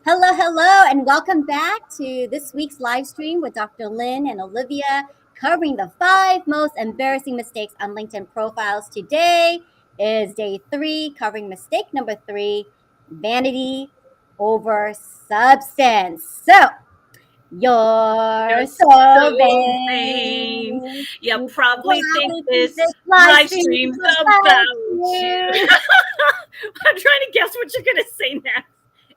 Hello, hello, and welcome back to this week's live stream with Dr. Lynn and Olivia covering the 5 most embarrassing mistakes on LinkedIn profiles. Today is day 3, covering mistake number 3, vanity over substance. So, you're You're so so vain. vain. You You probably think probably think this this live live stream stream's is about about you. you. I'm trying to guess what you're gonna say next.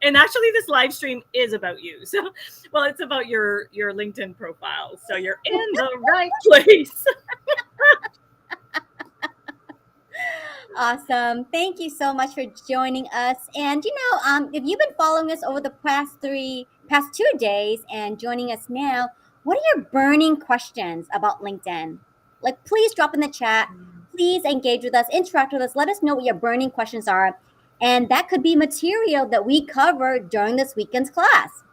And actually, this live stream is about you. So, well, it's about your LinkedIn profile. So you're in the right place. Awesome. Thank you so much for joining us. And if you've been following us over the past 2 days and joining us now, what are your burning questions about LinkedIn? Like, please drop in the chat. Please engage with us, interact with us. Let us know what your burning questions are. And that could be material that we cover during this weekend's class.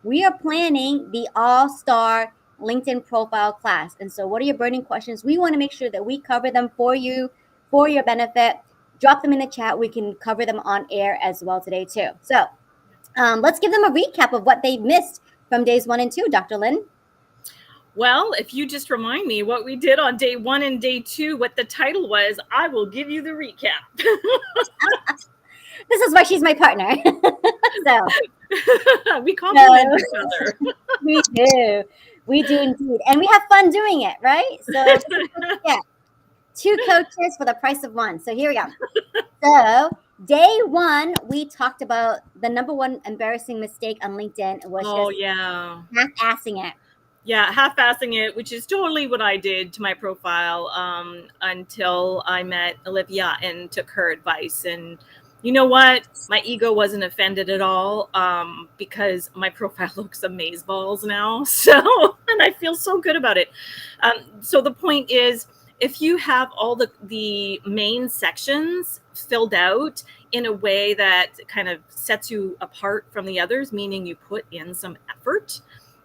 We are planning the all-star LinkedIn profile class. And so what are your burning questions? We want to make sure that we cover them for you, for your benefit. Drop them in the chat. We can cover them on air as well today too. So let's give them a recap of what they missed from days 1 and 2, Dr. Lynn. Well, if you just remind me what we did on day 1 and day 2, what the title was, I will give you the recap. This is why she's my partner. We compliment each So other. we do. We do indeed. And we have fun doing it, right? So yeah, 2 coaches for the price of 1. So here we go. So day 1, we talked about the number 1 embarrassing mistake on LinkedIn was Oh, just yeah. half-assing it. Yeah, half-assing it, which is totally what I did to my profile until I met Olivia and took her advice. And you know what? My ego wasn't offended at all because my profile looks amazeballs now. So, and I feel so good about it. So the point is, if you have all the main sections filled out in a way that kind of sets you apart from the others, meaning you put in some effort,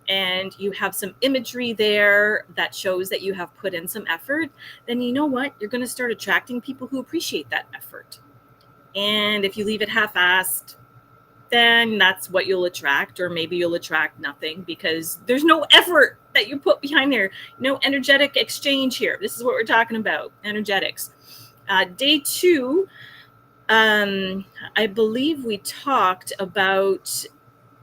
and you have some imagery there that shows that you have put in some effort, then you know what? You're going to start attracting people who appreciate that effort. And if you leave it half-assed, then that's what you'll attract, or maybe you'll attract nothing because there's no effort that you put behind there. No energetic exchange here. This is what we're talking about, energetics. Day 2, I believe we talked about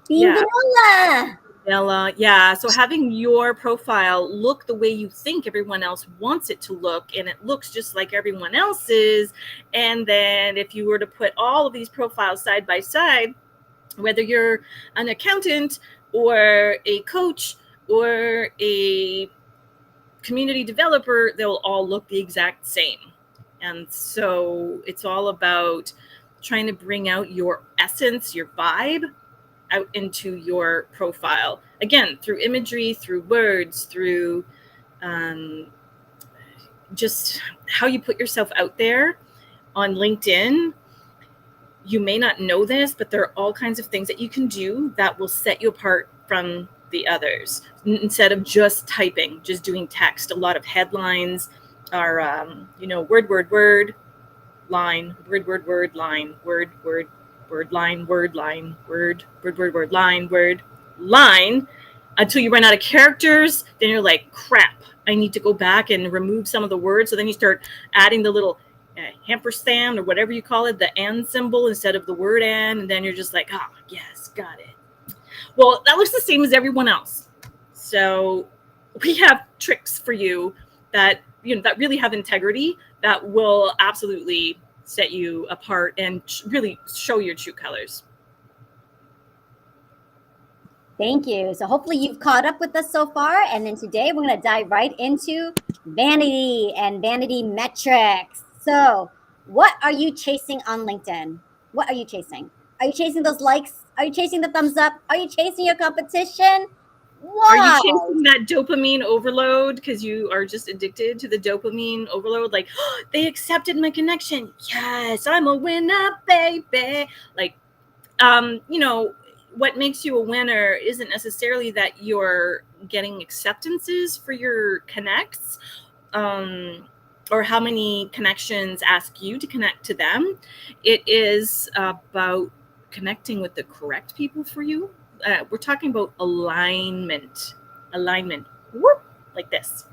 Being vanilla. Vanilla. Yeah. So having your profile look the way you think everyone else wants it to look, and it looks just like everyone else's. And then if you were to put all of these profiles side by side, whether you're an accountant or a coach or a community developer, they'll all look the exact same. And so it's all about trying to bring out your essence, your vibe, out into your profile. Again, through imagery, through words, through just how you put yourself out there on LinkedIn. You may not know this, but there are all kinds of things that you can do that will set you apart from the others. Instead of just typing, just doing text, a lot of headlines are, word, line, word, line, word, line, word, line, word, line, until you run out of characters. Then you're like, crap, I need to go back and remove some of the words. So then you start adding the little ampersand or whatever you call it, the and symbol instead of the word and then you're just like, oh, yes, got it. Well, that looks the same as everyone else. So we have tricks for you that that really have integrity, that will absolutely set you apart and really show your true colors. Thank you. So hopefully you've caught up with us so far. And then today we're going to dive right into vanity and vanity metrics. So what are you chasing on LinkedIn? What are you chasing? Are you chasing those likes? Are you chasing the thumbs up? Are you chasing your competition? Are you Why? chasing that dopamine overload because you are just addicted to the dopamine overload? Like, oh, they accepted my connection. Yes, I'm a winner, baby. Like, what makes you a winner isn't necessarily that you're getting acceptances for your connects, or how many connections ask you to connect to them. It is about connecting with the correct people for you. We're talking about alignment. Alignment. Whoop, like this.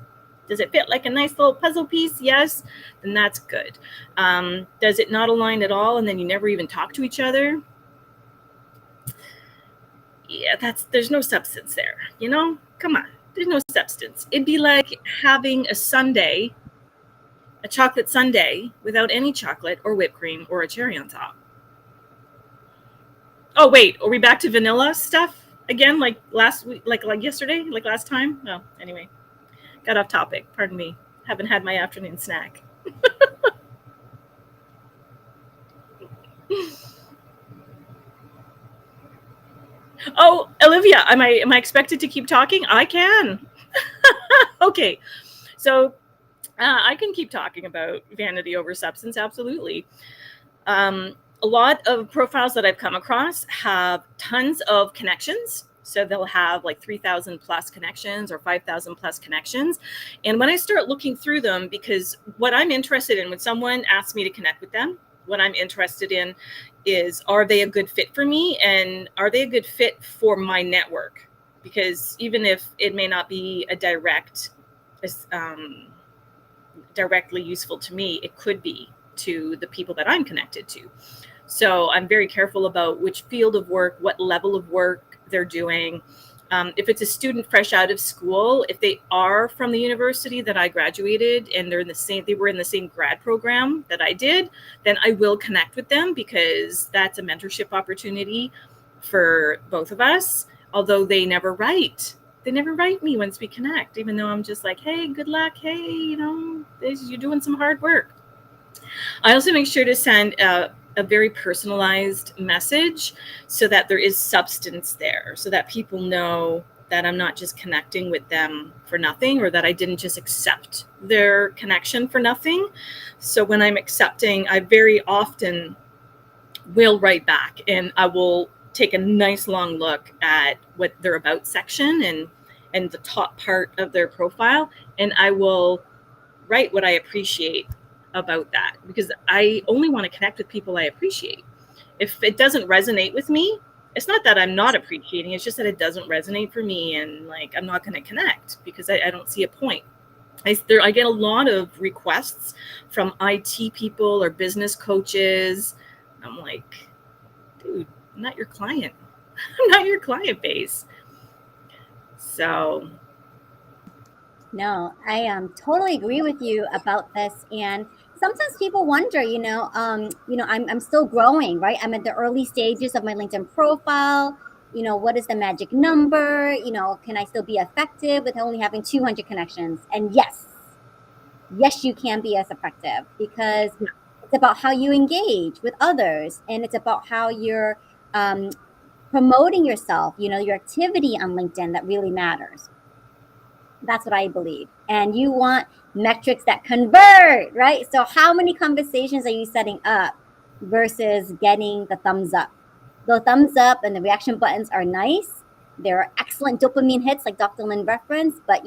Does it fit like a nice little puzzle piece? Yes, then that's good. Does it not align at all, and then you never even talk to each other? Yeah, there's no substance there. Come on, there's no substance. It'd be like having a chocolate sundae without any chocolate or whipped cream or a cherry on top. Oh wait, are we back to vanilla stuff again? Like last week, like yesterday, like last time? No, anyway, got off topic. Pardon me. Haven't had my afternoon snack. Oh, Olivia, am I expected to keep talking? I can. Okay, so I can keep talking about vanity over substance. Absolutely. A lot of profiles that I've come across have tons of connections. So they'll have like 3,000 plus connections or 5,000 plus connections. And when I start looking through them, because what I'm interested in when someone asks me to connect with them, what I'm interested in is, are they a good fit for me? And are they a good fit for my network? Because even if it may not be a directly useful to me, it could be to the people that I'm connected to. So I'm very careful about which field of work, what level of work they're doing. If it's a student fresh out of school, if they are from the university that I graduated and they were in the same grad program that I did, then I will connect with them, because that's a mentorship opportunity for both of us. Although they never write me once we connect, even though I'm just like, hey, good luck. Hey, you're doing some hard work. I also make sure to send a very personalized message so that there is substance there, so that people know that I'm not just connecting with them for nothing, or that I didn't just accept their connection for nothing. So when I'm accepting, I very often will write back, and I will take a nice long look at what their about section and the top part of their profile, and I will write what I appreciate about that, because I only want to connect with people I appreciate. If it doesn't resonate with me, it's not that I'm not appreciating, it's just that it doesn't resonate for me, and like I'm not going to connect because I don't see a point. I get a lot of requests from IT people or business coaches. I'm like, dude, I'm not your client. I'm not your client base. So No, I totally agree with you about this. And sometimes people wonder, I'm still growing, right? I'm at the early stages of my LinkedIn profile. What is the magic number? Can I still be effective with only having 200 connections? And yes, you can be as effective, because it's about how you engage with others, and it's about how you're promoting yourself, your activity on LinkedIn that really matters. That's what I believe. And you want metrics that convert, right? So, how many conversations are you setting up versus getting the thumbs up? The thumbs up and the reaction buttons are nice. They're excellent dopamine hits, like Dr. Lynn referenced. But,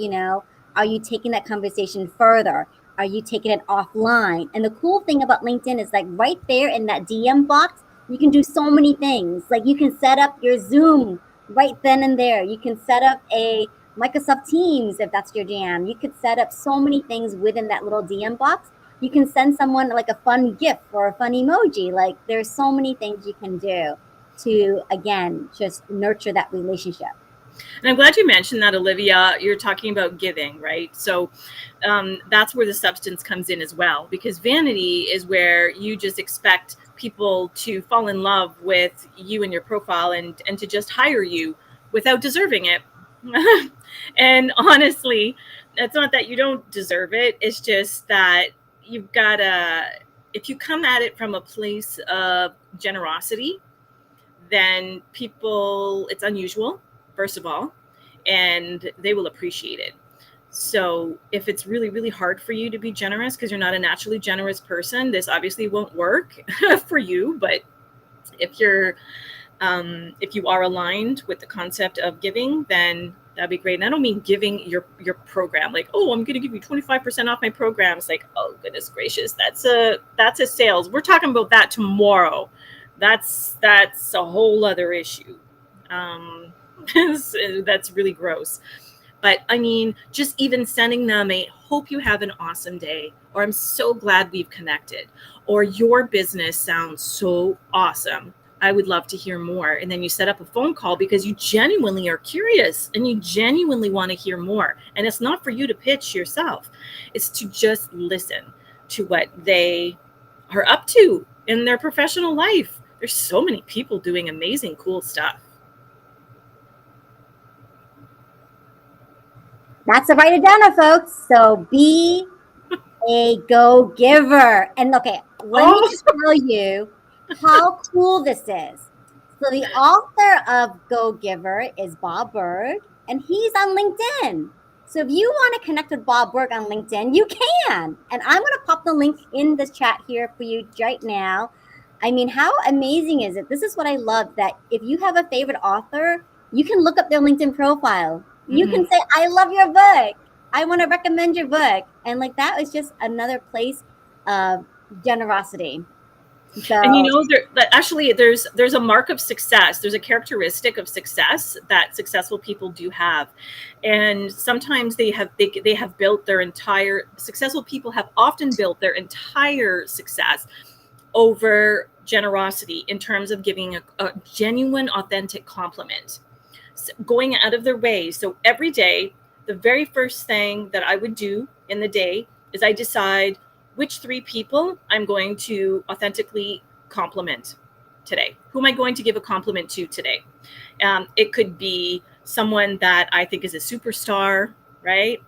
are you taking that conversation further? Are you taking it offline? And the cool thing about LinkedIn is, like, right there in that DM box, you can do so many things. Like, you can set up your Zoom right then and there. You can set up a Microsoft Teams if that's your jam. You could set up so many things within that little DM box. You can send someone like a fun GIF or a fun emoji. Like, there's so many things you can do to, again, just nurture that relationship. And I'm glad you mentioned that, Olivia. You're talking about giving, right? So that's where the substance comes in as well, because vanity is where you just expect people to fall in love with you and your profile, and to just hire you without deserving it. And honestly, it's not that you don't deserve it. It's just that you've got to, if you come at it from a place of generosity, then people, it's unusual, first of all, and they will appreciate it. So if it's really, really hard for you to be generous because you're not a naturally generous person, this obviously won't work for you. But if you are aligned with the concept of giving, then that'd be great. And I don't mean giving your program, like, oh, I'm going to give you 25% off my program. It's like, oh, goodness gracious, that's a sales. We're talking about that tomorrow, that's a whole other issue. Um, that's really gross. But I mean, just even sending them a hope you have an awesome day, or I'm so glad we've connected, or your business sounds so awesome. I would love to hear more. And then you set up a phone call because you genuinely are curious and you genuinely want to hear more. And it's not for you to pitch yourself, it's to just listen to what they are up to in their professional life. There's so many people doing amazing, cool stuff. That's the right agenda, folks. So be a go giver. And okay, let me Oh, tell you how cool this is. So the author of Go Giver is Bob Berg, and he's on LinkedIn. So if you want to connect with Bob Berg on LinkedIn, you can. And I'm going to pop the link in the chat here for you right now. I mean, how amazing is it? This is what I love, that if you have a favorite author, you can look up their LinkedIn profile. You mhm. can say, I love your book. I want to recommend your book. And like that was just another place of generosity. And you So know, that actually there's a mark of success. There's a characteristic of success that successful people do have, and sometimes they have built their entire successful people have often built their entire success over generosity in terms of giving a genuine, authentic compliment, so going out of their way. So every day, the very first thing that I would do in the day is I decide which three people I'm going to authentically compliment today. Who am I going to give a compliment to today? It could be someone that I think is a superstar, right?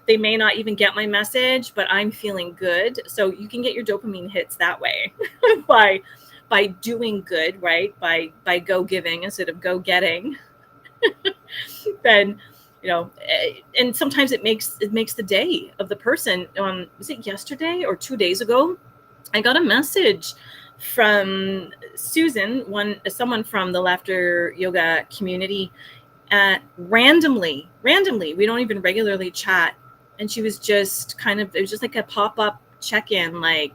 They may not even get my message, but I'm feeling good. So you can get your dopamine hits that way by doing good, right? By go giving instead of go getting. Then and sometimes it makes the day of the person. Was it yesterday or 2 days ago? I got a message from Susan, someone from the laughter yoga community, randomly. We don't even regularly chat, and she was just kind of, it was just like a pop-up check-in, like,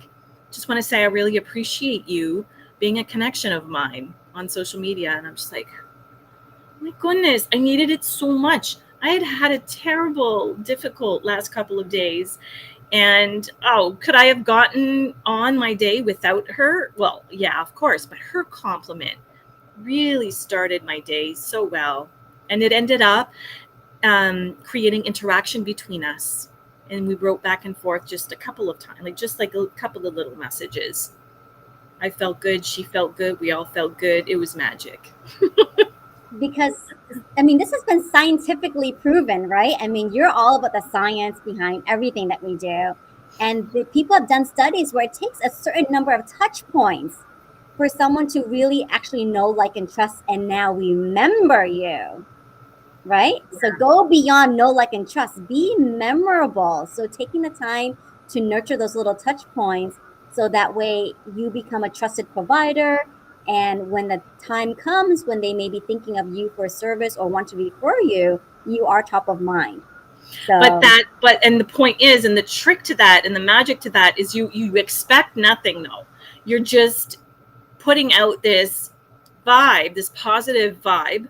just want to say I really appreciate you being a connection of mine on social media. And I'm just like, my goodness, I needed it so much. I had had a terrible, difficult last couple of days. And oh, could I have gotten on my day without her? Well, yeah, of course. But her compliment really started my day so well. And it ended up creating interaction between us. And we wrote back and forth just a couple of times, like a couple of little messages. I felt good. She felt good. We all felt good. It was magic. because I mean, this has been scientifically proven, right? I mean, you're all about the science behind everything that we do. And the people have done studies where it takes a certain number of touch points for someone to really actually know, like, and trust and now remember you, right? So go beyond know, like, and trust. Be memorable. So taking the time to nurture those little touch points so that way you become a trusted provider. And when the time comes when they may be thinking of you for a service or want to refer you, you are top of mind. So And the point is, and the trick to that and the magic to that is you expect nothing though. You're just putting out this vibe, this positive vibe.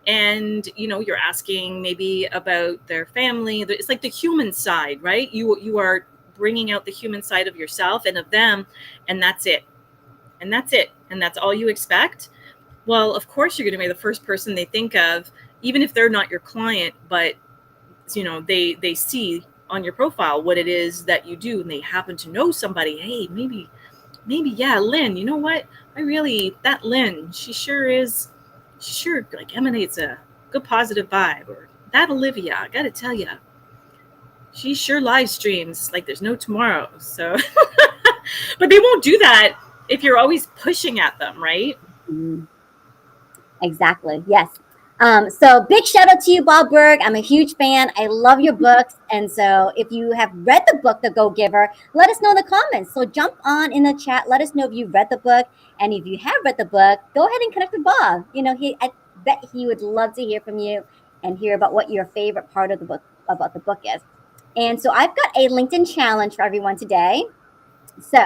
And you're asking maybe about their family. It's like the human side, right? You are bringing out the human side of yourself and of them, and that's it. And that's it. And that's all you expect. Well, of course you're going to be the first person they think of, even if they're not your client, but they see on your profile what it is that you do, and they happen to know somebody. Hey, maybe, yeah, Lynn, you know what, I really, that Lynn, she sure like emanates a good positive vibe. Or that Olivia, I gotta tell you, she sure live streams like there's no tomorrow. So but they won't do that if you're always pushing at them, right? mm, exactly. Yes. So big shout out to you, Bob Berg. I'm a huge fan. I love your books. And so if you have read the book, The Go Giver, let us know in the comments. So jump on in the chat. Let us know if you've read the book. And if you have read the book, go ahead and connect with Bob. I bet he would love to hear from you and hear about what your favorite part of the book about the book is. And so I've got a LinkedIn challenge for everyone today. So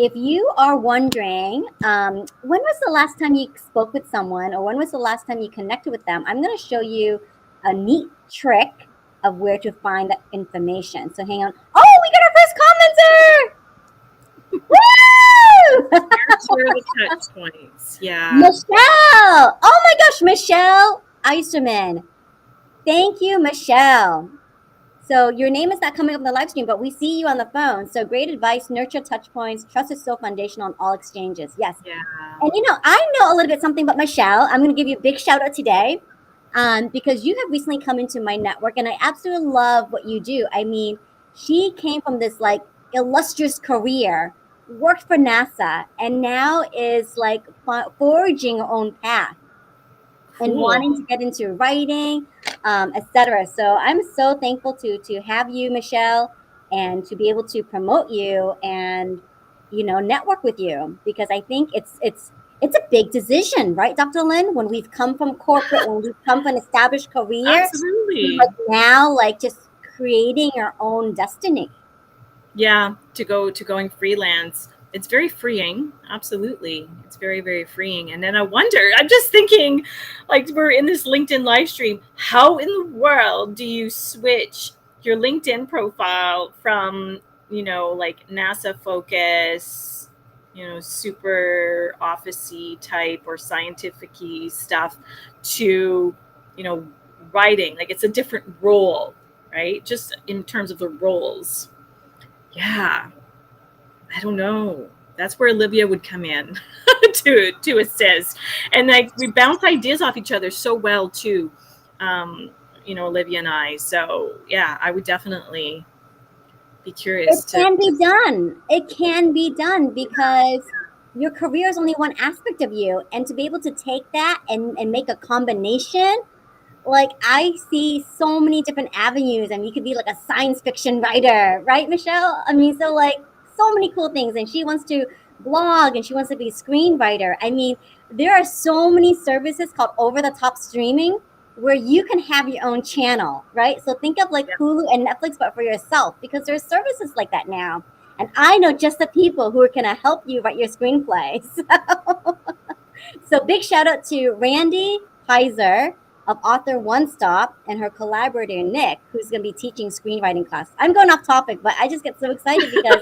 if you are wondering, when was the last time you spoke with someone or when was the last time you connected with them, I'm going to show you a neat trick of where to find that information. So hang on. Oh, we got our first commenter! Woo! Where are the touch points? Yeah. Michelle! Oh my gosh, Michelle Eiserman. Thank you, Michelle. So your name is not coming up in the live stream, but we see you on the phone. So great advice, nurture touch points, trust is so foundational on all exchanges. Yes. Yeah. And I know a little bit something about Michelle. I'm going to give you a big shout out today because you have recently come into my network and I absolutely love what you do. I mean, she came from this like illustrious career, worked for NASA, and now is like forging her own path and Cool. wanting to get into writing, etc. So I'm so thankful to have you, Michelle, and to be able to promote you and network with you because I think it's a big decision, right, Dr. Lynn? When we've come from corporate, when we've come from an established career, to Absolutely. like now like just creating our own destiny. Yeah, to going freelance. It's very freeing. Absolutely. It's very, very freeing. And then I wonder, I'm just thinking, like we're in this LinkedIn live stream, how in the world do you switch your LinkedIn profile from, like NASA focus, super officey type or scientific-y stuff to, you know, writing? Like it's a different role, right? Just in terms of the roles. Yeah, I don't know. That's where Olivia would come in to assist, and like we bounce ideas off each other so well too. Um, Olivia and I. So yeah, I would definitely be It curious to. can be done. It can be done because your career is only one aspect of you. And to be able to take that and make a combination, like I see so many different avenues, and you could be like a science fiction writer, right, Michelle? I mean, so like so many cool things. And she wants to blog and she wants to be a screenwriter. I mean, there are so many services called over the top streaming where you can have your own channel, right? So think of like Yeah. Hulu and Netflix, but for yourself, because there's services like that now. And I know just the people who are going to help you write your screenplay. So big shout out to Randy Heiser of Author One Stop and her collaborator Nick, who's going to be teaching screenwriting class. I'm going off topic, but I just get so excited because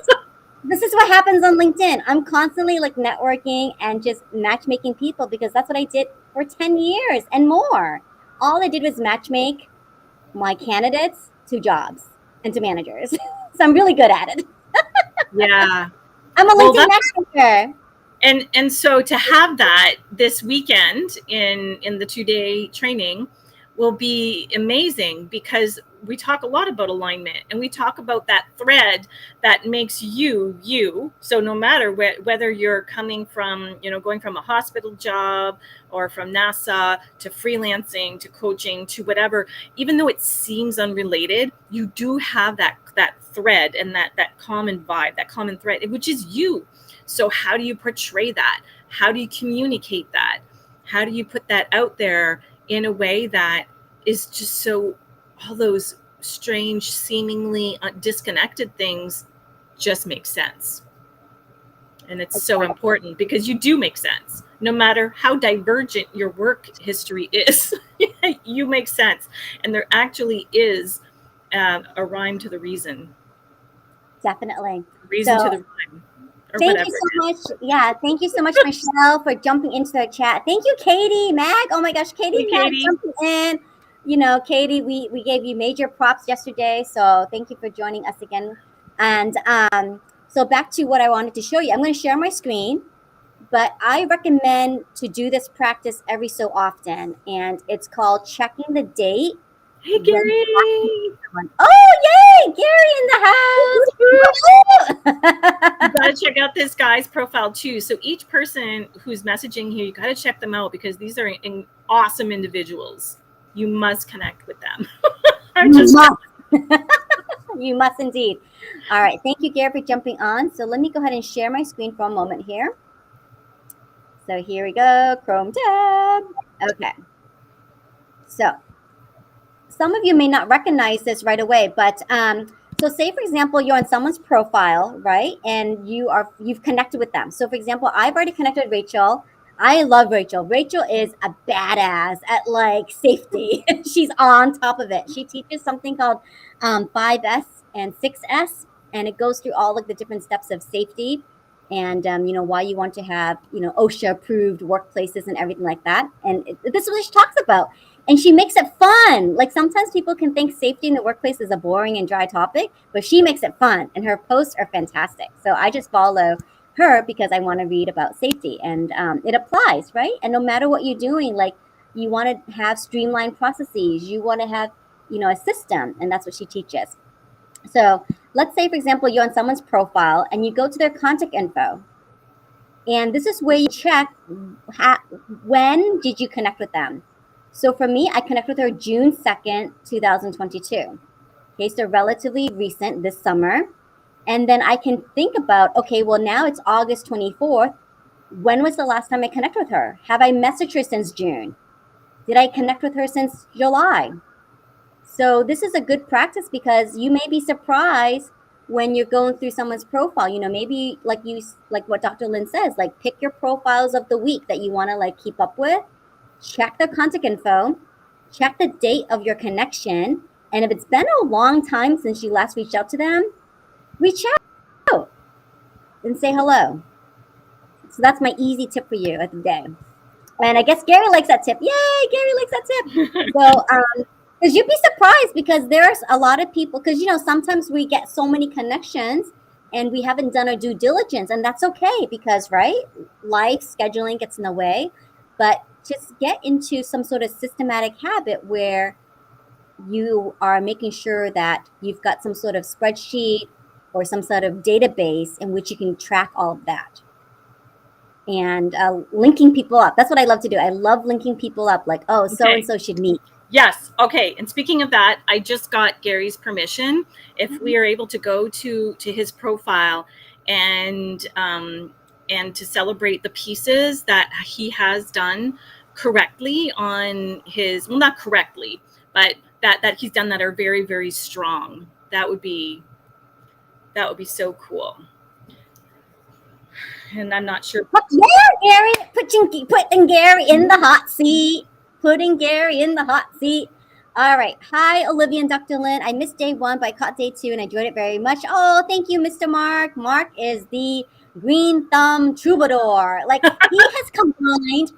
this is what happens on LinkedIn. I'm constantly like networking and just matchmaking people because that's what I did for 10 years and more. All I did was matchmake my candidates to jobs and to managers. So I'm really good at it. Yeah. I'm a Well, LinkedIn that's matchmaker. and so to have that this weekend in the 2-day training will be amazing because we talk a lot about alignment and we talk about that thread that makes you you. So no matter whether you're coming from, going from a hospital job or from NASA to freelancing to coaching to whatever, even though it seems unrelated, you do have that thread and that common vibe, that common thread, which is you. So how do you portray that? How do you communicate that? How do you put that out there in a way that is just so all those strange, seemingly disconnected things just make sense? And it's so important because you do make sense. No matter how divergent your work history is, you make sense. And there actually is a rhyme to the reason, Definitely. reason to So the rhyme, or thank you whatever so it is. much. Yeah, thank you so much, Michelle, for jumping into the chat. Thank you, Katie, Mag. Oh my gosh, Katie, Hey, Mag, Katie. jumping in. Katie, we gave you major props yesterday, so thank you for joining us again. And so back to what I wanted to show you. I'm going to share my screen, but I recommend to do this practice every so often, and it's called checking the date Hey, when Gary. someone. Oh, yay! Gary in the You house. got to check out this guy's profile too. So each person who's messaging here, you got to check them out because these are awesome individuals. You must connect with them. I'm You just must. You must indeed. All right. Thank you, Gary, for jumping on. So let me go ahead and share my screen for a moment here. So here we go. Chrome tab. Okay. So some of you may not recognize this right away, but So say for example, you're on someone's profile, right? And you've connected with them. So for example, I've already connected with Rachel. I love Rachel. Rachel is a badass at like safety. She's on top of it. She teaches something called 5S and 6S, and it goes through all like the different steps of safety, and why you want to have OSHA approved workplaces and everything like that. And this is what she talks about, and she makes it fun. Like sometimes people can think safety in the workplace is a boring and dry topic, but she makes it fun, and her posts are fantastic. So I just follow her because I want to read about safety, and it applies, right? And no matter what you're doing, like you want to have streamlined processes, you want to have a system, and that's what she teaches. So let's say, for example, you're on someone's profile and you go to their contact info, and this is where you check when did you connect with them. So for me, I connect with her June 2nd, 2022. Okay, so relatively recent, this summer. And then I can think about, okay, well, now it's August 24th. When was the last time I connected with her? Have I messaged her since June? Did I connect with her since July? So this is a good practice because you may be surprised when you're going through someone's profile. Maybe like what Dr. Lynn says, like pick your profiles of the week that you want to like keep up with, check their contact info, check the date of your connection, and if it's been a long time since you last reached out to them, reach out and say hello. So that's my easy tip for you of the day. And I guess Gary likes that tip. Yay, Gary likes that tip. So, because you'd be surprised because there's a lot of people, because, sometimes we get so many connections and we haven't done our due diligence. And that's okay because, right, life scheduling gets in the way. But just get into some sort of systematic habit where you are making sure that you've got some sort of spreadsheet or some sort of database in which you can track all of that. And linking people up. That's what I love to do. I love linking people up. Like, oh, so and so should meet. Yes. Okay. And speaking of that, I just got Gary's permission. If we are able to go to his profile and to celebrate the pieces that he has done correctly on his, well, not correctly, but that he's done that are very, very strong. That would be so cool. And I'm not sure. Yeah, Gary, putting Gary in the hot seat. Putting Gary in the hot seat. All right. Hi, Olivia and Dr. Lynn. I missed day 1, but I caught day 2 and I enjoyed it very much. Oh, thank you, Mr. Mark. Mark is the green thumb troubadour. Like, he has combined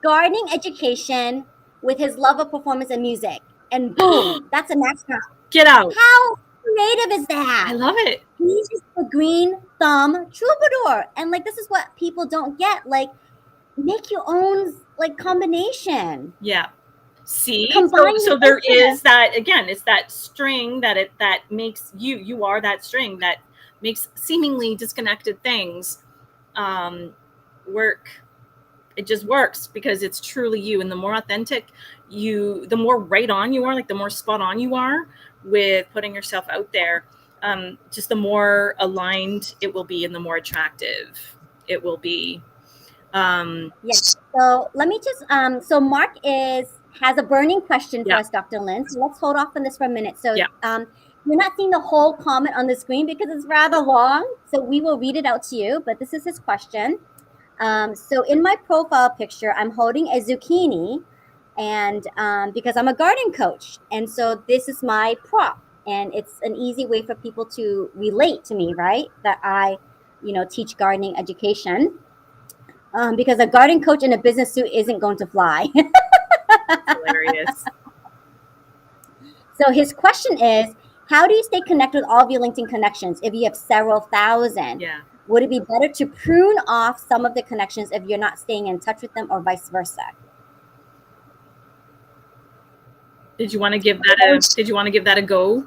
gardening education with his love of performance and music. And boom, that's a match. Get out. How creative is that? I love it. He's just the green thumb troubadour. And like, this is what people don't get. Like, make your own like combination. Yeah. See, so there is that, again, it's that string that makes you are that string that makes seemingly disconnected things work. It just works because it's truly you. And the more authentic the more right on you are, like the more spot on you are with putting yourself out there, just the more aligned it will be and the more attractive it will be. Yes. So let me just, so Mark has a burning question for us, Dr. Lynn. So let's hold off on this for a minute. So you're not seeing the whole comment on the screen because it's rather long. So we will read it out to you, but this is his question. So in my profile picture, I'm holding a zucchini, and because I'm a garden coach. And so this is my prop, and it's an easy way for people to relate to me, right? That I, teach gardening education. Because a garden coach in a business suit isn't going to fly. Hilarious. So his question is, how do you stay connected with all of your LinkedIn connections if you have several thousand? Yeah. Would it be better to prune off some of the connections if you're not staying in touch with them, or vice versa? Did you want to give that a go?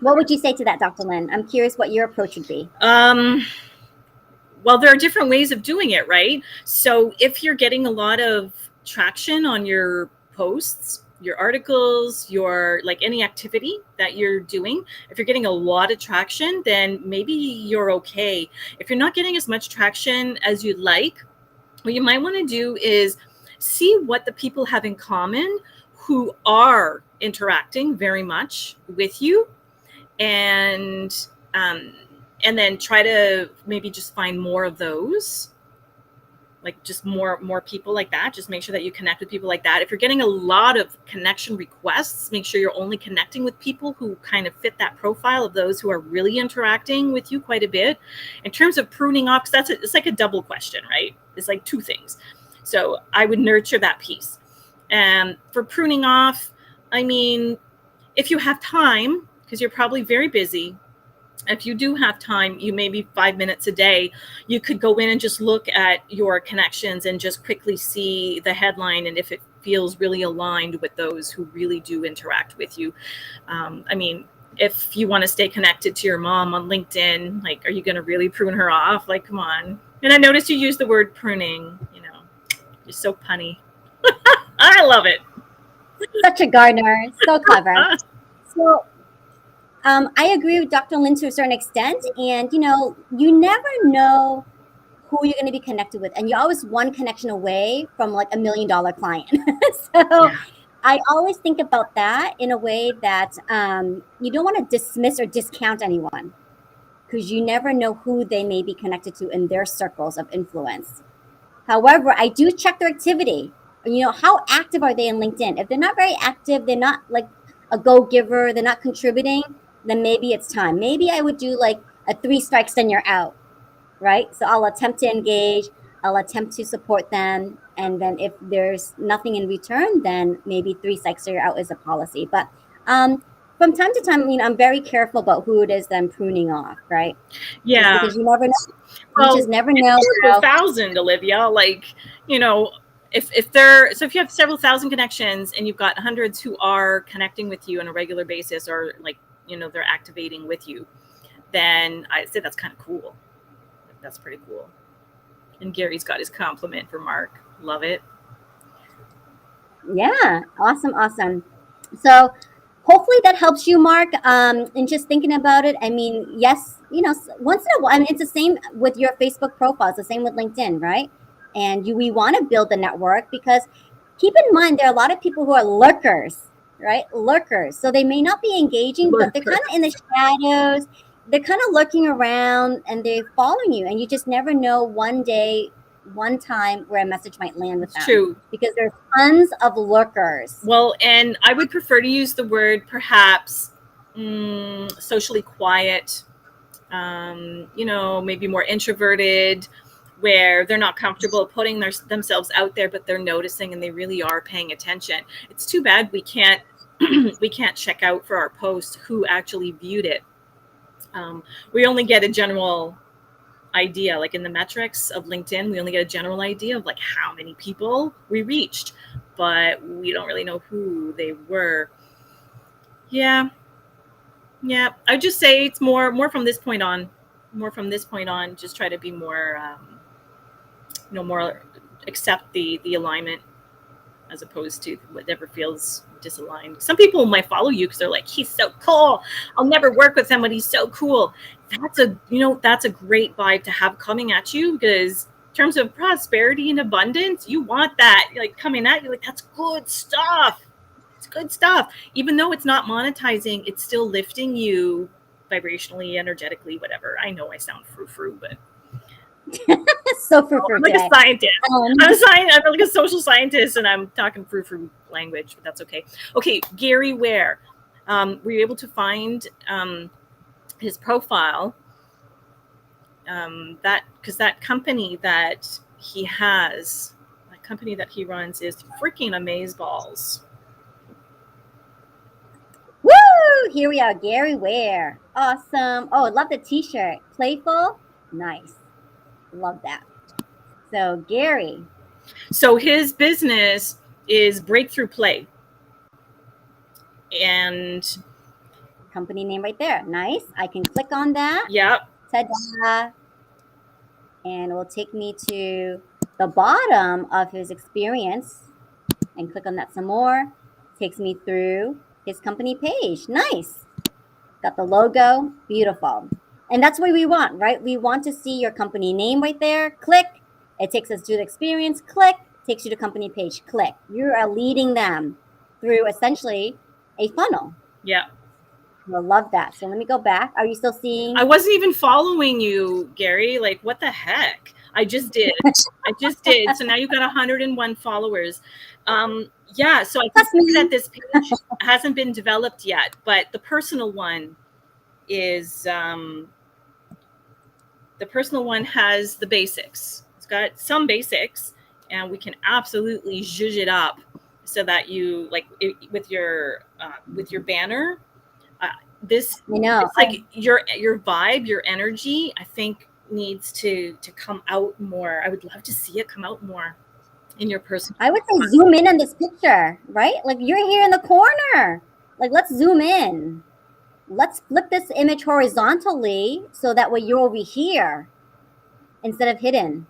What would you say to that, Dr. Lynn? I'm curious what your approach would be. Well, there are different ways of doing it, right? So if you're getting a lot of traction on your posts, your articles, your like any activity that you're doing, if you're getting a lot of traction, then maybe you're okay. If you're not getting as much traction as you'd like, what you might want to do is see what the people have in common who are interacting very much with you, and um, and then try to maybe just find more of those, like just more people like that. Just make sure that you connect with people like that. If you're getting a lot of connection requests, make sure you're only connecting with people who kind of fit that profile of those who are really interacting with you quite a bit. In terms of pruning off, because it's like a double question, right? It's like two things. So I would nurture that piece. And for pruning off, I mean, if you have time, because you're probably very busy, if you do have time, you maybe 5 minutes a day, you could go in and just look at your connections and just quickly see the headline and if it feels really aligned with those who really do interact with you. I mean, if you want to stay connected to your mom on LinkedIn, like, are you going to really prune her off? Like, come on. And I noticed you use the word pruning, you're so punny. I love it. Such a gardener, so clever. So I agree with Dr. Lynn to a certain extent, and you never know who you're going to be connected with, and you're always one connection away from like $1 million client. So Yeah. I always think about that in a way that you don't want to dismiss or discount anyone because you never know who they may be connected to in their circles of influence. However, I do check their activity. How active are they in LinkedIn? If they're not very active, they're not like a go giver, they're not contributing, then maybe it's time. Maybe I would do like a 3 strikes, then you're out, right? So I'll attempt to engage, I'll attempt to support them. And then if there's nothing in return, then maybe 3 strikes, you're out is a policy. But um, from time to time, I'm very careful about who it is that I'm pruning off, right? Just Yeah. because you never know. You Well, just never it's know several how. thousand, Olivia. Like, you know, if you have several thousand connections and you've got hundreds who are connecting with you on a regular basis, or like, they're activating with you, then I'd say that's kind of cool. That's pretty cool. And Gary's got his compliment for Mark. Love it. Yeah, awesome, awesome. So hopefully that helps you, Mark. And just thinking about it, I mean, yes, once in a while, I mean, it's the same with your Facebook profile. It's the same with LinkedIn, right? And we want to build the network because keep in mind there are a lot of people who are lurkers, right? Lurkers. So they may not be engaging, but they're kind of in the shadows. They're kind of lurking around and they're following you, and you just never know one day, one time where a message might land with It's them true. because there's tons of lurkers. Well, and I would prefer to use the word perhaps socially quiet, maybe more introverted, where they're not comfortable putting themselves out there, but they're noticing and they really are paying attention. It's too bad we can't we can't check out for our post who actually viewed it. We only get a general idea, like in the metrics of LinkedIn, we only get a general idea of like how many people we reached, but we don't really know who they were. Yeah, yeah. I'd just say it's more from this point on. More from this point on, just try to be more, more accept the alignment as opposed to whatever feels disaligned. Some people might follow you because they're like, he's so cool. I'll never work with him, but he's so cool. That's a great vibe to have coming at you, because in terms of prosperity and abundance, you want that like coming at you. Like, that's good stuff. It's good stuff. Even though it's not monetizing, it's still lifting you vibrationally, energetically, whatever. I know I sound frou-frou, but So for I'm like a today. scientist. Um, I'm like a social scientist, and I'm talking frou-frou language, but that's okay. Okay, Gary Ware. Were you able to find his profile? That because that company that he has, that company that he runs, is freaking amazeballs. Woo! Here we are, Gary Ware. Awesome. Oh, I love the t-shirt. Playful. Nice. Love that. So Gary, So his business is Breakthrough Play, and company name right there. Nice. I can click on that. yeah, Ta-da. And it will take me to the bottom of his experience and click on that some more. Takes me through his company page. Nice. Got the logo. Beautiful. And that's what we want, right? We want to see your company name right there. Click. It takes us to the experience. Click. Takes you to company page. Click. You are leading them through essentially a funnel. yeah. I love that. So let me go back. Are you still I seeing? wasn't even following you, Gary. Like, what the heck? I just did. I just did. So now you've got 101 followers. Yeah, so I can Plus see that me. this page hasn't been developed yet, but is the personal one has the basics. It's got some basics, and we can absolutely zhuzh it up so that you like it, with your banner. Uh, this You know, it's like your vibe, your energy. I think needs to come out more. I would love to see it come out more in your personal. I would say zoom in on this picture, right? Like you're here in the corner. Like let's zoom in. Let's flip this image horizontally so that way you're over here instead of hidden.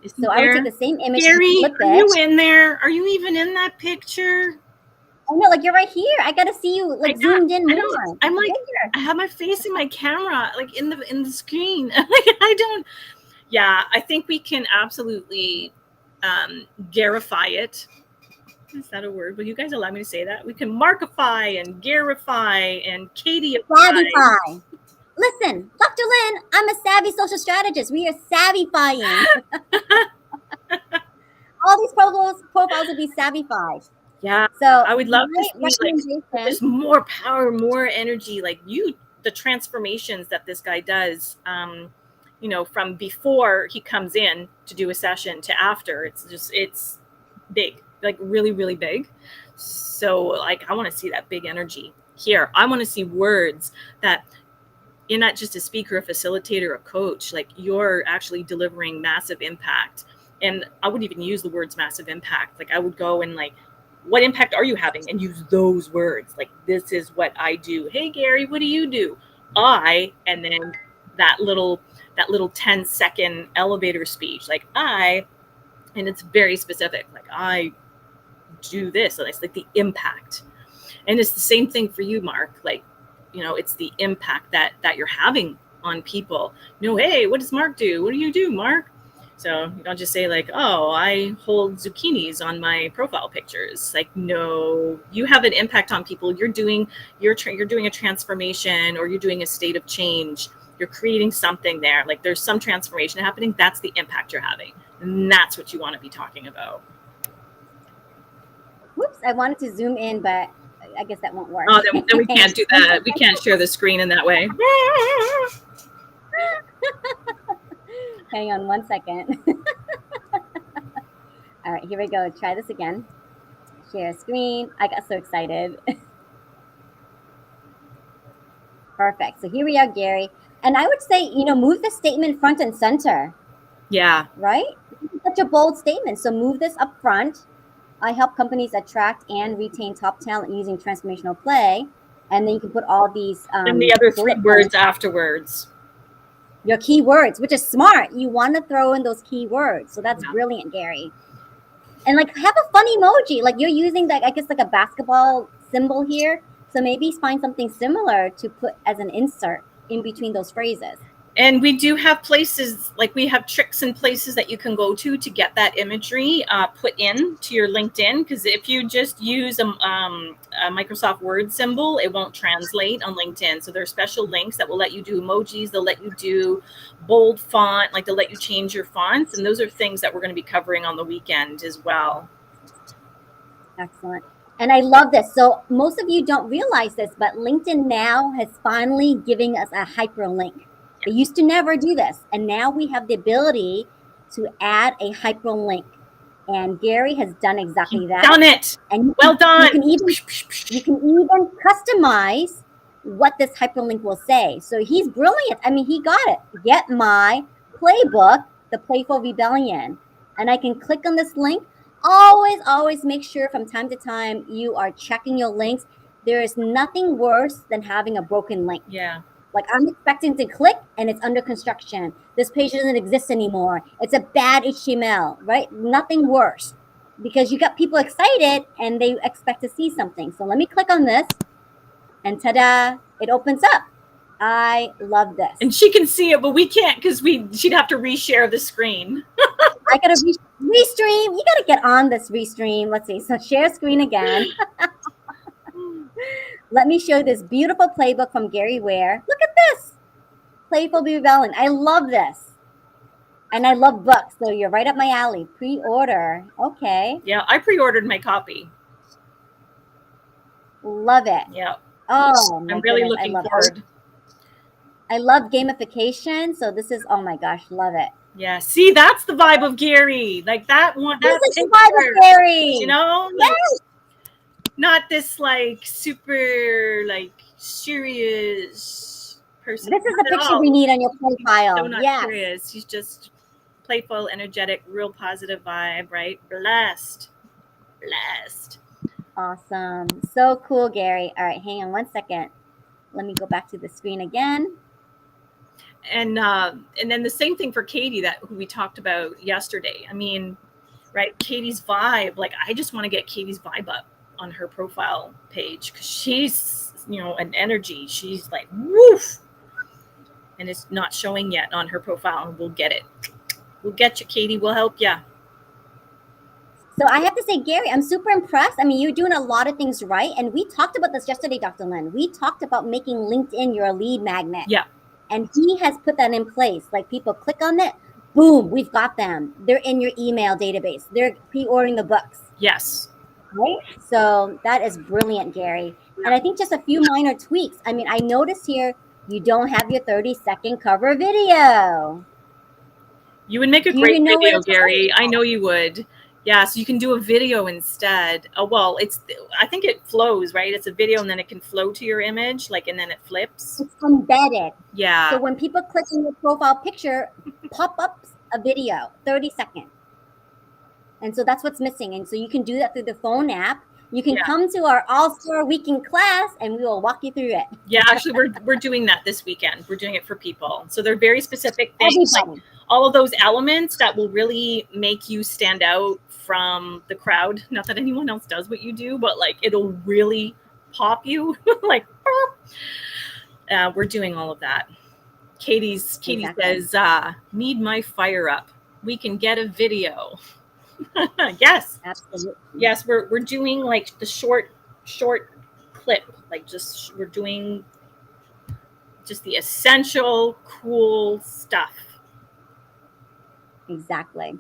So Isn't I would take there? the same image and Gary, flip are it. you in there? Are you even in that picture? Oh no, like you're right here. I gotta see you I like got. zoomed in I more. don't. I'm like. Bigger. I have my face in my camera, like in the screen. Like I don't. Yeah, I think we can absolutely garify it. Is that a word? Will you guys allow me to say that? We can markify and garify and Katieify. Savvy. Listen, Dr. Lynn, I'm a savvy social strategist. We are savvyfying. All these profiles will be savvyfied. Yeah, So I would love to my see like recommendation, just more power, more energy. Like the transformations that this guy does. From before he comes in to do a session to after, it's big, like really, really big. So like I want to see that big energy here. I want to see words that you're not just a speaker, a facilitator, a coach, like you're actually delivering massive impact. And I wouldn't even use the words massive impact. Like I would go and like, what impact are you having? And use those words. Like, this is what I do. Hey Gary, what do you do? And then that little 10-second elevator speech. Like and it's very specific. Like I do this. And it's like the impact. And it's the same thing for you, Mark. Like, it's the impact that you're having on people. Hey, what does Mark do? What do you do, Mark? So you don't just say like, oh, I hold zucchinis on my profile pictures. Like, no, you have an impact on people. You're doing a transformation, or you're doing a state of change. You're creating something there. Like there's some transformation happening. That's the impact you're having. And that's what you want to be talking about. whoops, I wanted to zoom in, but I guess that won't work. Oh, then we can't do that. We can't share the screen in that way. Hang on 1 second. All right, here we go. Try this again. Share screen. I got so excited. Perfect. So here we are, Gary. And I would say, move the statement front and center. Yeah. Right? Such a bold statement. So move this up front. I help companies attract and retain top talent using transformational play. And then you can put all these And the other three bullet words points. afterwards. Your keywords, which is smart. You want to throw in those keywords. So that's brilliant, Gary. And like have a fun emoji. Like you're using I guess like a basketball symbol here. So maybe find something similar to put as an insert in between those phrases. And we do have places, like we have tricks and places that you can go to get that imagery put in to your LinkedIn. Because if you just use a Microsoft Word symbol, it won't translate on LinkedIn. So there are special links that will let you do emojis. They'll let you do bold font, like they'll let you change your fonts. And those are things that we're going to be covering on the weekend as well. Excellent. And I love this. So most of you don't realize this, but LinkedIn now has finally given us a hyperlink. They used to never do this. And now we have the ability to add a hyperlink. And Gary has done exactly that. Done it. And well done. You can even customize what this hyperlink will say. So he's brilliant. I mean, he got it. Get my playbook, The Playful Rebellion. And I can click on this link. Always make sure from time to time you are checking your links. There is nothing worse than having a broken link. Yeah. Like I'm expecting to click and it's under construction. This page doesn't exist anymore. It's a bad HTML, right? Nothing worse because you got people excited and they expect to see something. So let me click on this and ta-da, it opens up. I love this. And she can see it, but we can't because she'd have to reshare the screen. I gotta restream. You gotta get on this restream. Let's see. So share screen again. Let me show this beautiful playbook from Gary Ware. Look at this. Playful Rebellion. I love this. And I love books, so you're right up my alley. Pre-order. Okay. Yeah, I pre-ordered my copy. Love it. Yeah. Oh my I'm really goodness. I looking love it. forward. I love gamification. So this is, oh my gosh, love it. Yeah. See, that's the vibe of Gary. Like that one. This That is the vibe picture. of Gary. You know, like Yes. not this like super like serious person. This is Not the at picture we all. need on your So profile. not Yes. serious. He's just playful, energetic, real positive vibe, right? Blessed. Blessed. Awesome. So cool, Gary. All right, hang on one second. Let me go back to the screen again. And then the same thing for Katie, that who we talked about yesterday. I mean, right? Katie's vibe. Like, I just want to get Katie's vibe up on her profile page because she's, an energy. She's like, woof. And it's not showing yet on her profile. And we'll get it. We'll get you, Katie. We'll help you. So I have to say, Gary, I'm super impressed. I mean, you're doing a lot of things right. And we talked about this yesterday, Dr. Lynn. We talked about making LinkedIn your lead magnet. Yeah. And he has put that in place. Like, people click on it, boom, we've got them. They're in your email database. They're pre-ordering the books. Yes. Right? So that is brilliant, Gary. And I think just a few minor tweaks. I mean, I noticed here you don't have your 30-second cover video. You would make a Do you great know where video, it's Gary. I know you would. Yeah, so you can do a video instead. Oh, well, I think it flows, right? It's a video and then it can flow to your image, and then it flips. It's embedded. Yeah. So when people click on your profile picture, pop up a video, 30 seconds. And so that's what's missing. And so you can do that through the phone app. You can come to our All-Star Weekend class and we will walk you through it. Yeah, actually, we're doing that this weekend. We're doing it for people. So they're very specific things. Everybody. All of those elements that will really make you stand out from the crowd. Not that anyone else does what you do, but it'll really pop you. We're doing all of that. Katie Exactly. says, need my fire up. We can get a video. Yes. Absolutely. Yes, we're doing the short clip. We're doing just the essential cool stuff. Exactly.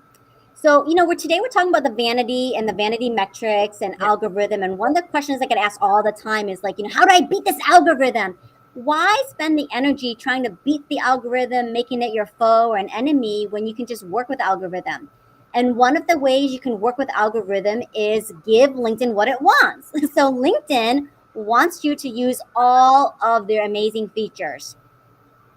So, today we're talking about the vanity and the vanity metrics and algorithm. And one of the questions I get asked all the time is how do I beat this algorithm? Why spend the energy trying to beat the algorithm, making it your foe or an enemy when you can just work with algorithm? And one of the ways you can work with algorithm is give LinkedIn what it wants. So LinkedIn wants you to use all of their amazing features.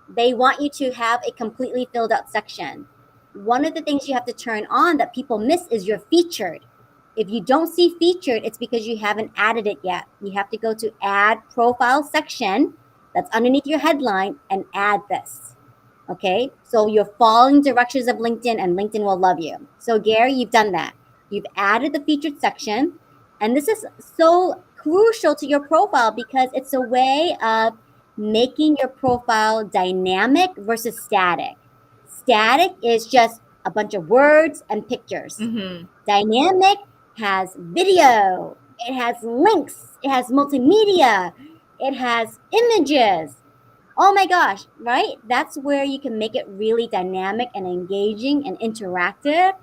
They want you to have a completely filled out section. One of the things you have to turn on that people miss is your featured. If you don't see featured, it's because you haven't added it yet. You have to go to add profile section that's underneath your headline and add this. Okay, so you're following directions of LinkedIn and LinkedIn will love you. So Gary, you've done that. You've added the featured section. And this is so crucial to your profile because it's a way of making your profile dynamic versus static. Static is just a bunch of words and pictures. Mm-hmm. Dynamic has video. It has links. It has multimedia. It has images. Oh my gosh, right? That's where you can make it really dynamic and engaging and interactive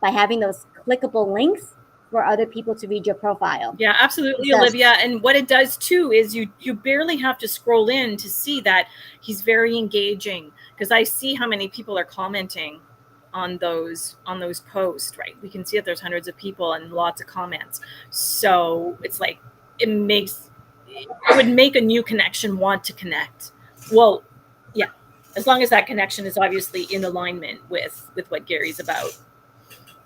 by having those clickable links for other people to read your profile. Yeah, absolutely, Olivia. And what it does too is you barely have to scroll in to see that he's very engaging, because I see how many people are commenting on those posts, right? We can see that there's hundreds of people and lots of comments. So it's it would make a new connection want to connect. Well, yeah, as long as that connection is obviously in alignment with what Gary's about.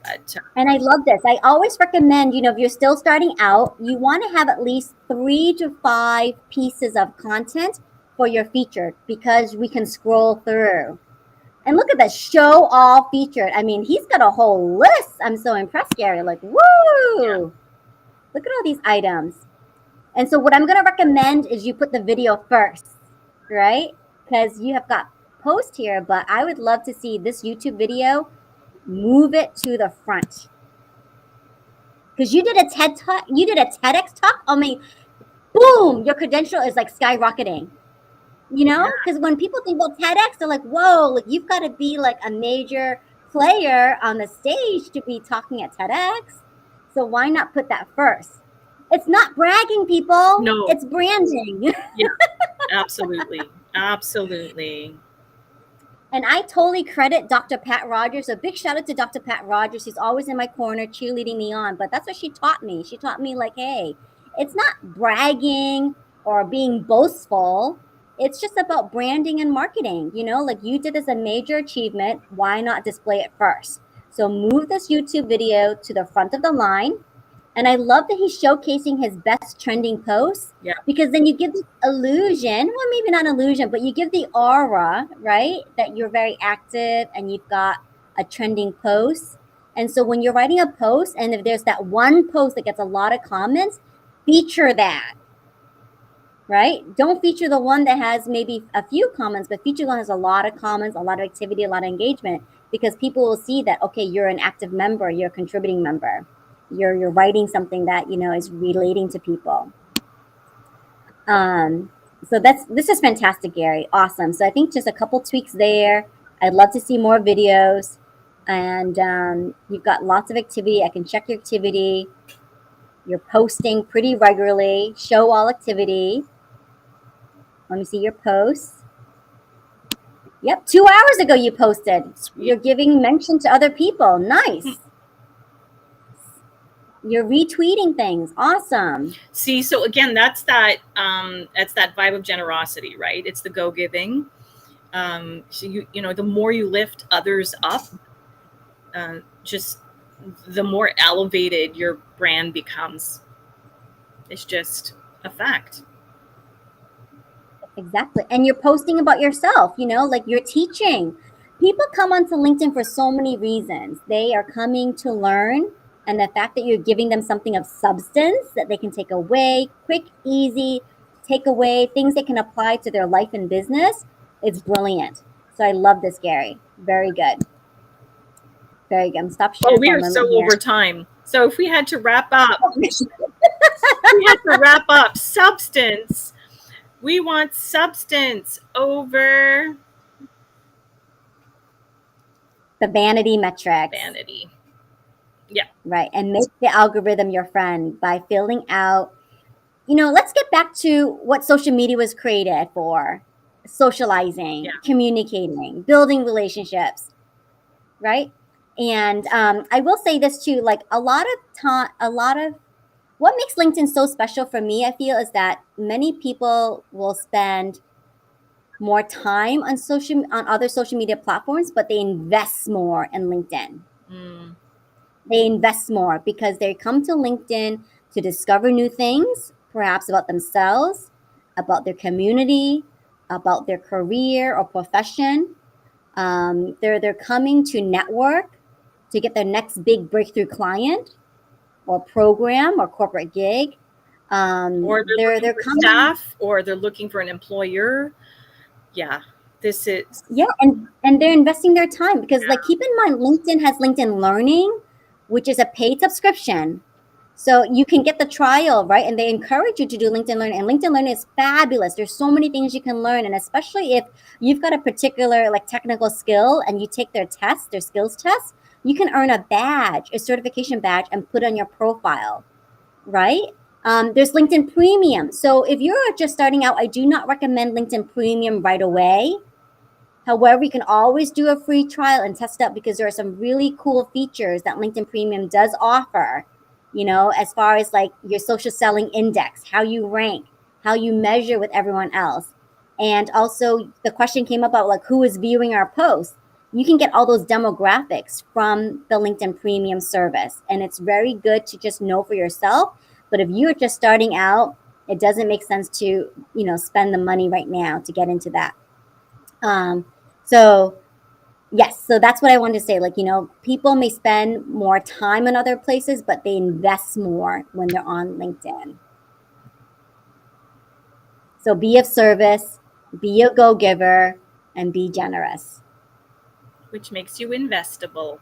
But, and I love this. I always recommend, if you're still starting out, you want to have at least 3 to 5 pieces of content for your featured, because we can scroll through. And look at that, show all featured. I mean, he's got a whole list. I'm so impressed, Gary. Woo! Yeah. Look at all these items. And so what I'm going to recommend is you put the video first, right? Because you have got post here, but I would love to see this YouTube video, move it to the front. Because you did a TED talk, you did a TEDx talk. I mean, boom, your credential is like skyrocketing. You Yeah. know, because when people think about TEDx, they're like, whoa, like you've got to be like a major player on the stage to be talking at TEDx. So why not put that first? It's not bragging, people. No. It's branding. Yeah. Absolutely. Absolutely. And I totally credit Dr. Pat Rogers. A big shout out to Dr. Pat Rogers. She's always in my corner cheerleading me on. But that's what she taught me. She taught me, like, hey, it's not bragging or being boastful. It's just about branding and marketing. You know, like you did this a major achievement. Why not display it first? So move this YouTube video to the front of the line. And I love that he's showcasing his best trending posts Yeah. because then you give the illusion, well, maybe not illusion, but you give the aura, right? That you're very active and you've got a trending post. And so when you're writing a post, and if there's that one post that gets a lot of comments, feature that, right? Don't feature the one that has maybe a few comments, but feature the one that has a lot of comments, a lot of activity, a lot of engagement, because people will see that, okay, you're an active member, you're a contributing member. You're writing something that, you know, is relating to people. Um, so this is fantastic, Gary. Awesome. So I think just a couple tweaks there. I'd love to see more videos, and you've got lots of activity. I can check your activity. You're posting pretty regularly. Show all activity. Let me see your posts. Yep, 2 hours ago you posted. Sweet. You're giving mention to other people. Nice. You're retweeting things. Awesome. See, so again, that's that vibe of generosity, right? It's the go giving. So you know, the more you lift others up, just the more elevated your brand becomes. It's just a fact. Exactly. And you're posting about yourself, you know, like you're teaching. People come onto LinkedIn for so many reasons. They are coming to learn, and the fact that you're giving them something of substance that they can take away, quick, easy takeaway, things they can apply to their life and business, it's brilliant. So I love this, Gary. Very good. Very good. Stop Oh, sharing we for a are so moment here. over time. So if we had to wrap up, we had to wrap up substance. We want substance over The vanity metrics. vanity. Yeah. Right. And make the algorithm your friend by filling out, you know, let's get back to what social media was created for: socializing, Yeah. communicating, building relationships, right? And I will say this too, like a lot of time, a lot of what makes LinkedIn so special for me, I feel, is that many people will spend more time on other social media platforms, but they invest more in LinkedIn. Mm. They invest more because they come to LinkedIn to discover new things, perhaps about themselves, about their community, about their career or profession. They're coming to network to get their next big breakthrough client or program or corporate gig. Or they're looking They're for coming. staff, or they're looking for an employer. Yeah, this is. Yeah, and they're investing their time because, like, keep in mind, LinkedIn has LinkedIn Learning, which is a paid subscription. So you can get the trial, right? And they encourage you to do LinkedIn Learning. And LinkedIn Learning is fabulous. There's so many things you can learn. And especially if you've got a particular like technical skill and you take their test, their skills test, you can earn a badge, a certification badge, and put on your profile, right? There's LinkedIn Premium. So if you're just starting out, I do not recommend LinkedIn Premium right away. However, you can always do a free trial and test out because there are some really cool features that LinkedIn Premium does offer, you know, as far as like your social selling index, how you rank, how you measure with everyone else. And also the question came about like who is viewing our posts. You can get all those demographics from the LinkedIn Premium service. And it's very good to just know for yourself. But if you're just starting out, it doesn't make sense to, you know, spend the money right now to get into that. Um, so yes, so that's what I wanted to say. Like, you know, people may spend more time in other places, but they invest more when they're on LinkedIn. So be of service, be a go giver, and be generous. Which makes you investable.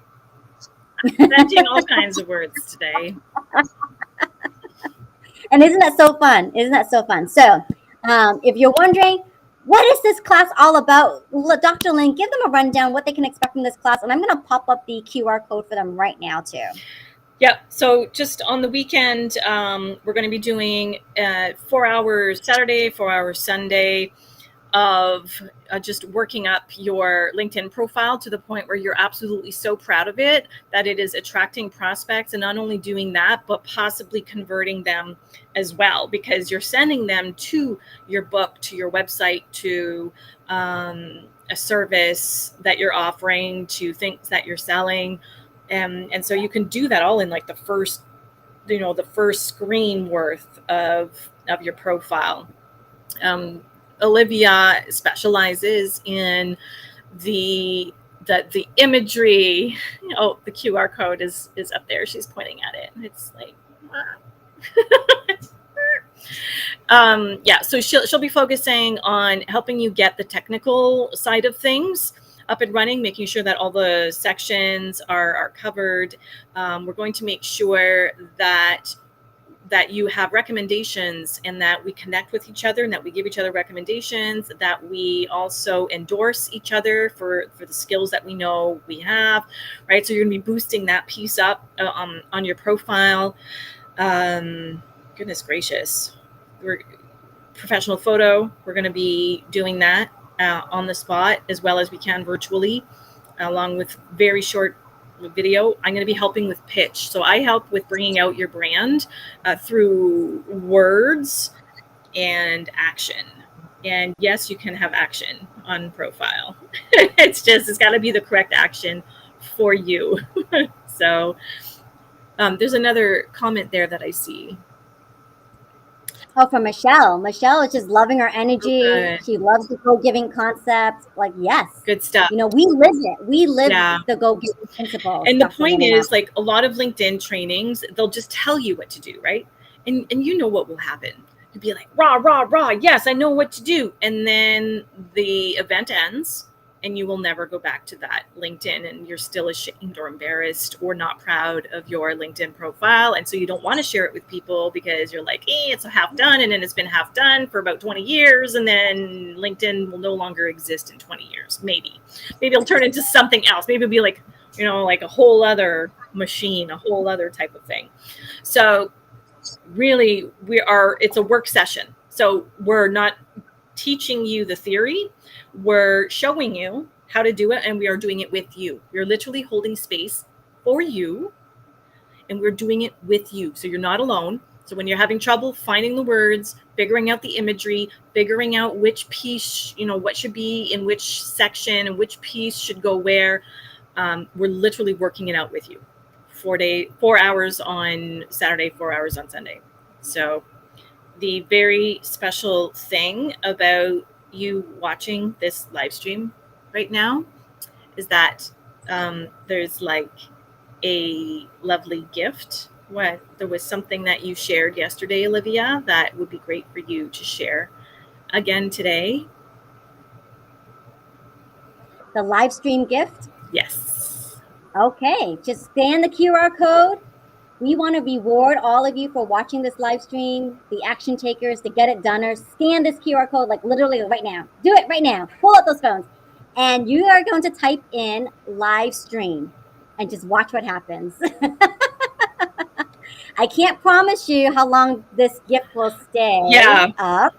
I'm inventing all kinds of words today. And isn't that so fun? Isn't that so fun? So, if you're wondering, what is this class all about? Dr. Lynn, give them a rundown what they can expect from this class. And I'm going to pop up the QR code for them right now, too. Yeah. So just on the weekend, we're going to be doing 4 hours Saturday, 4 hours Sunday of just working up your LinkedIn profile to the point where you're absolutely so proud of it that it is attracting prospects, and not only doing that, but possibly converting them as well, because you're sending them to your book, to your website, to a service that you're offering, to things that you're selling. And so you can do that all in like the first screen worth of your profile. Olivia specializes in the the imagery. Oh, the QR code is up there. She's pointing at it. It's like, yeah. So she'll be focusing on helping you get the technical side of things up and running, making sure that all the sections are covered. We're going to make sure that you have recommendations, and that we connect with each other, and that we give each other recommendations, that we also endorse each other for the skills that we know we have, right? So you're going to be boosting that piece up on your profile. Goodness gracious. Professional photo, we're going to be doing that on the spot as well as we can virtually, along with very short video. I'm going to be helping with pitch. So I help with bringing out your brand through words and action. And yes, you can have action on profile. It's got to be the correct action for you. So there's another comment there that I see. Oh, from Michelle. Michelle is just loving her energy. Good, She loves the go giving concept. Like, yes, good stuff. we live it. We live Yeah. the go giving principles, And the Dr. point Lynn and I. is, like, a lot of LinkedIn trainings, they'll just tell you what to do, right? And you know what will happen. You'd be like, rah, rah, rah, yes, I know what to do. And then the event ends, and you will never go back to that LinkedIn, and you're still ashamed or embarrassed or not proud of your LinkedIn profile. And so you don't want to share it with people because you're like, hey, it's a half done, and then it's been half done for about 20 years, and then LinkedIn will no longer exist in 20 years. Maybe it'll turn into something else. Maybe it'll be like, like a whole other machine, a whole other type of thing. So really, it's a work session. So we're not teaching you the theory, we're showing you how to do it, and we are doing it with you. We're literally holding space for you, and we're doing it with you. So you're not alone. So when you're having trouble finding the words, figuring out the imagery, figuring out which piece, what should be in which section and which piece should go where, we're literally working it out with you. 4 hours on Saturday, 4 hours on Sunday. So the very special thing about you watching this live stream right now is that there's like a lovely gift. There was something that you shared yesterday, Olivia, that would be great for you to share again today. The live stream gift. Yes. Okay, just scan the QR code. We want to reward all of you for watching this live stream, the action takers, the get it doneers. Scan this QR code like literally right now. Do it right now. Pull out those phones. And you are going to type in live stream and just watch what happens. I can't promise you how long this gift will stay Yeah. up.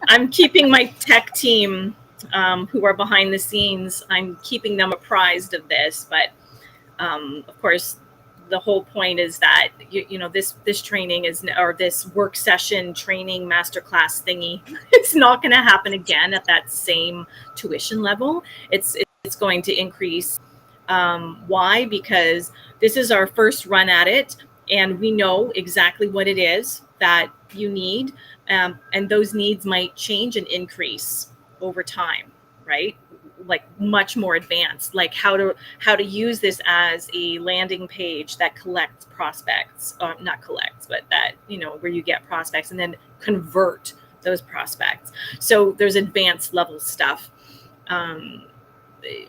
I'm keeping my tech team, who are behind the scenes, I'm keeping them apprised of this. But of course, the whole point is that this training or this work session training masterclass thingy, it's not going to happen again at that same tuition level. It's going to increase. Why? Because this is our first run at it, and we know exactly what it is that you need, and those needs might change and increase over time, right? Like much more advanced, like how to use this as a landing page that collects prospects, not collects, but that where you get prospects and then convert those prospects. So there's advanced level stuff.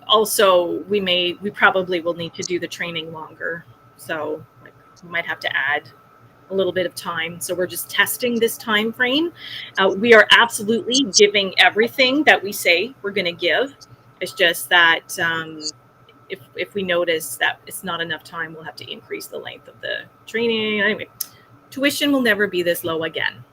Also, we probably will need to do the training longer, so like we might have to add a little bit of time. So we're just testing this time frame. We are absolutely giving everything that we say we're going to give. It's just that if we notice that it's not enough time, we'll have to increase the length of the training. Anyway, tuition will never be this low again.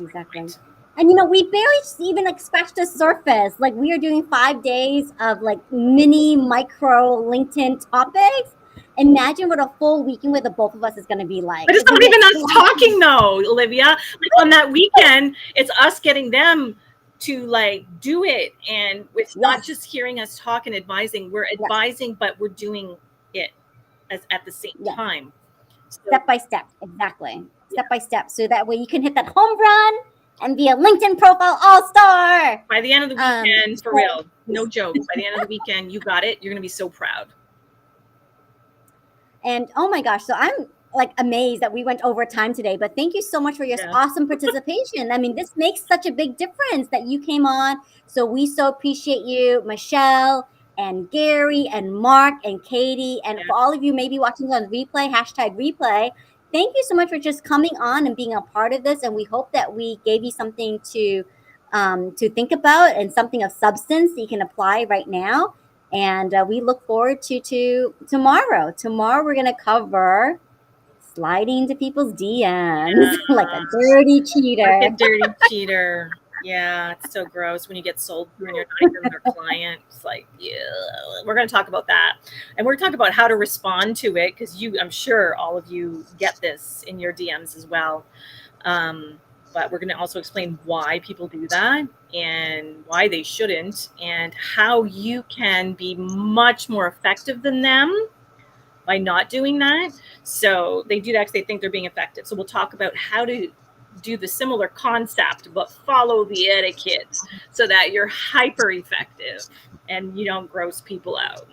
Exactly. Right. And we barely even like scratched the surface. Like we are doing 5 days of like mini micro LinkedIn topics. Imagine what a full weekend with the both of us is going to be like. But it's It's going not to be even us exciting. talking though, Olivia. Like on that weekend, it's us getting them to like do it. And it's not Yes. just hearing us talk and advising. We're Yes. advising, but we're doing it at the same Yes. time. So, Step by step. Exactly. yeah. Step by step. So that way you can hit that home run and be a LinkedIn profile all-star. By the end of the weekend, for So, real, no joke. By the end of the weekend, you got it. You're gonna be so proud. and oh my gosh, so I'm like amazed that we went over time today, but thank you so much for your Yeah. awesome participation. I mean, this makes such a big difference that you came on. So we so appreciate you, Michelle and Gary and Mark and Katie. And Yeah. for all of you maybe watching on replay, #replay, thank you so much for just coming on and being a part of this. And we hope that we gave you something to think about and something of substance that you can apply right now. And we look forward to tomorrow. Tomorrow we're gonna cover sliding into people's DMs like a dirty Like a cheater. dirty cheater. Yeah, it's so gross when you get sold when you're not even their client. It's like, yeah, we're going to talk about that. And we're going to talk about how to respond to it because I'm sure all of you get this in your DMs as well. But we're going to also explain why people do that and why they shouldn't and how you can be much more effective than them by not doing that. So they do that because they think they're being effective. So we'll talk about how to do the similar concept, but follow the etiquette so that you're hyper effective and you don't gross people out.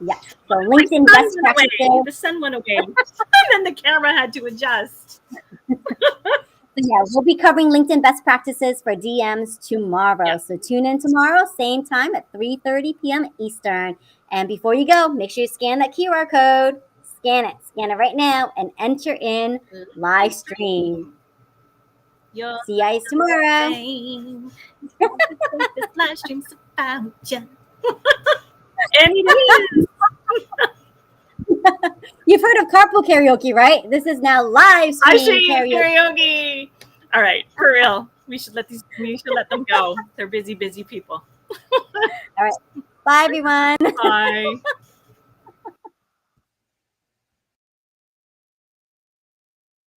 Yes. So LinkedIn The sun best went away. practices. The sun went away. And then the camera had to adjust. So yeah, we'll be covering LinkedIn best practices for DMs tomorrow. Yeah. So tune in tomorrow, same time at 3:30 p.m. Eastern. And before you go, make sure you scan that QR code. Scan it right now, and enter in live stream. You're See you guys tomorrow. fame. This live stream's about you. And it is. You've heard of carpool karaoke, right? This is now live stream karaoke. All right, for real. We should let them go. They're busy people. All right. Bye, everyone. Bye.